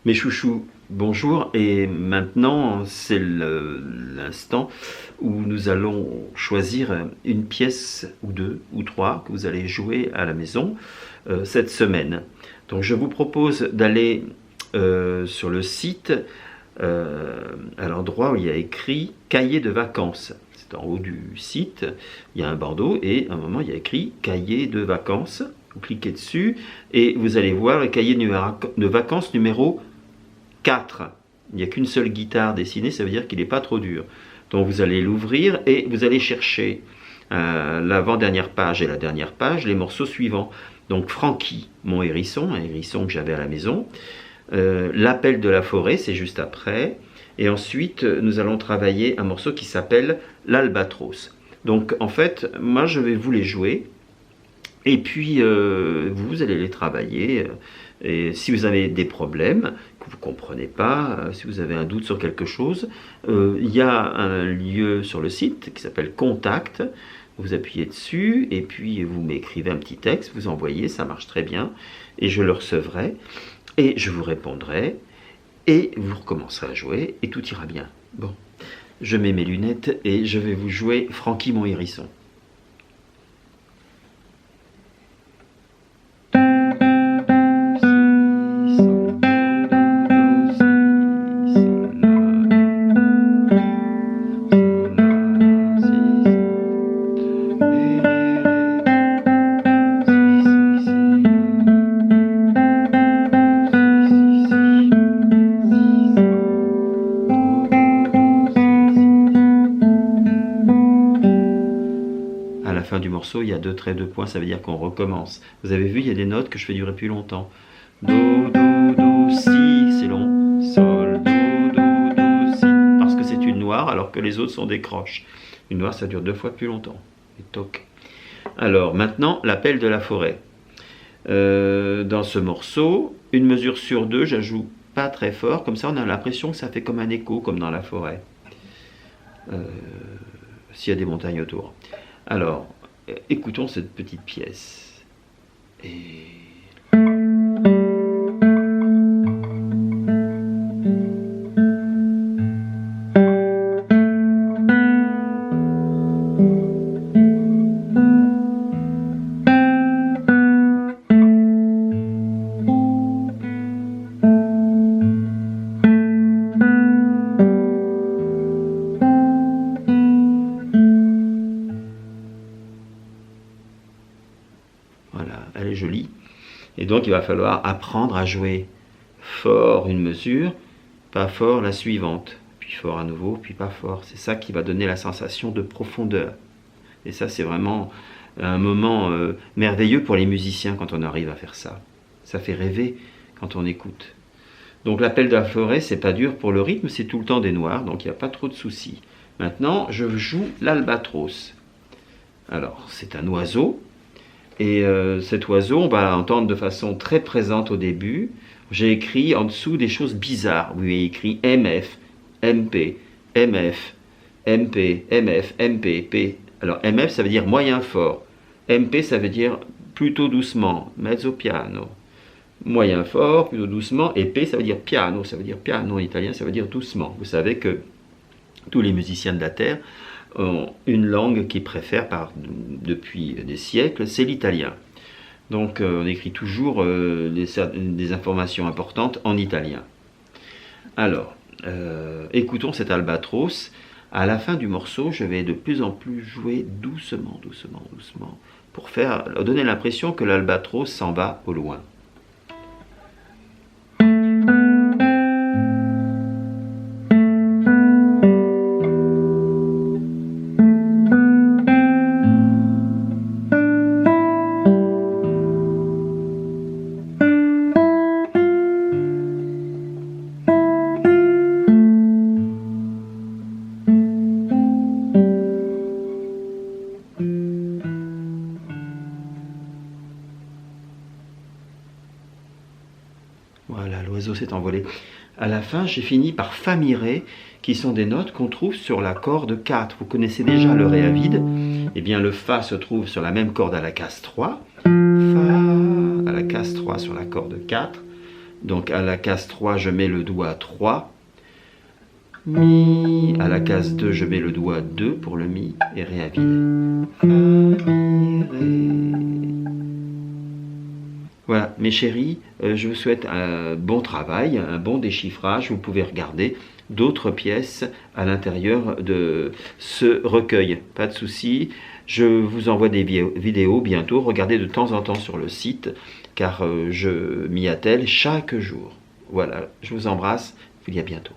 Mes chouchous, bonjour, et maintenant c'est l'instant où nous allons choisir une pièce ou deux ou trois que vous allez jouer à la maison cette semaine. Donc je vous propose d'aller sur le site à l'endroit où il y a écrit cahier de vacances. C'est en haut du site, il y a un bandeau et à un moment il y a écrit cahier de vacances. Vous cliquez dessus et vous allez voir le cahier de vacances numéro 4. Il n'y a qu'une seule guitare dessinée, ça veut dire qu'il n'est pas trop dur. Donc vous allez l'ouvrir et vous allez chercher l'avant-dernière page et la dernière page, les morceaux suivants. Donc Frankie, mon hérisson, un hérisson que j'avais à la maison. L'appel de la forêt, c'est juste après. Et ensuite, nous allons travailler un morceau qui s'appelle l'Albatros. Donc en fait, moi je vais vous les jouer. Et puis, vous allez les travailler. Et si vous avez des problèmes que vous ne comprenez pas, si vous avez un doute sur quelque chose, il y a un lieu sur le site qui s'appelle Contact. Vous appuyez dessus et puis vous m'écrivez un petit texte, vous envoyez, ça marche très bien. Et je le recevrai et je vous répondrai. Et vous recommencerez à jouer et tout ira bien. Bon, je mets mes lunettes et je vais vous jouer Frankie mon hérisson. À la fin du morceau, il y a deux traits, deux points, ça veut dire qu'on recommence. Vous avez vu, il y a des notes que je fais durer plus longtemps. Do, do, do, si, c'est long. Sol, do, do, do, si. Parce que c'est une noire, alors que les autres sont des croches. Une noire, ça dure deux fois plus longtemps. Et toc. Alors, maintenant, l'appel de la forêt. Dans ce morceau, une mesure sur deux, j'ajoute pas très fort. Comme ça, on a l'impression que ça fait comme un écho, comme dans la forêt. S'il y a des montagnes autour. Alors, écoutons cette petite pièce. Et... Voilà, elle est jolie. Et donc, il va falloir apprendre à jouer fort une mesure, pas fort la suivante, puis fort à nouveau, puis pas fort. C'est ça qui va donner la sensation de profondeur. Et ça, c'est vraiment un moment merveilleux pour les musiciens quand on arrive à faire ça. Ça fait rêver quand on écoute. Donc, l'appel de la forêt, c'est pas dur pour le rythme, c'est tout le temps des noirs, donc il n'y a pas trop de soucis. Maintenant, je joue l'albatros. Alors, c'est un oiseau. Et cet oiseau, on va l'entendre de façon très présente au début. J'ai écrit en dessous des choses bizarres. Oui, j'ai écrit MF, MP, MF, MP, MF, MP, P. Alors MF, ça veut dire moyen fort. MP, ça veut dire plutôt doucement, mezzo piano. Moyen fort, plutôt doucement. Et P, ça veut dire piano. Ça veut dire piano en italien, ça veut dire doucement. Vous savez que tous les musiciens de la Terre ont une langue qu'ils préfèrent depuis des siècles, c'est l'italien. Donc on écrit toujours des informations importantes en italien. Alors, écoutons cet albatros. À la fin du morceau, je vais de plus en plus jouer doucement, doucement, doucement, pour donner l'impression que l'albatros s'en va au loin. Voilà, l'oiseau s'est envolé. À la fin, j'ai fini par fa mi ré, qui sont des notes qu'on trouve sur la corde 4. Vous connaissez déjà le ré à vide. Eh bien, le fa se trouve sur la même corde à la case 3. Fa à la case 3 sur la corde 4. Donc à la case 3, je mets le doigt 3. Mi. À la case 2, je mets le doigt 2 pour le mi et ré à vide. Fa, mi, ré. Voilà, mes chéris, je vous souhaite un bon travail, un bon déchiffrage. Vous pouvez regarder d'autres pièces à l'intérieur de ce recueil. Pas de souci. Je vous envoie des vidéos bientôt. Regardez de temps en temps sur le site, car je m'y attelle chaque jour. Voilà, je vous embrasse. Je vous dis à bientôt.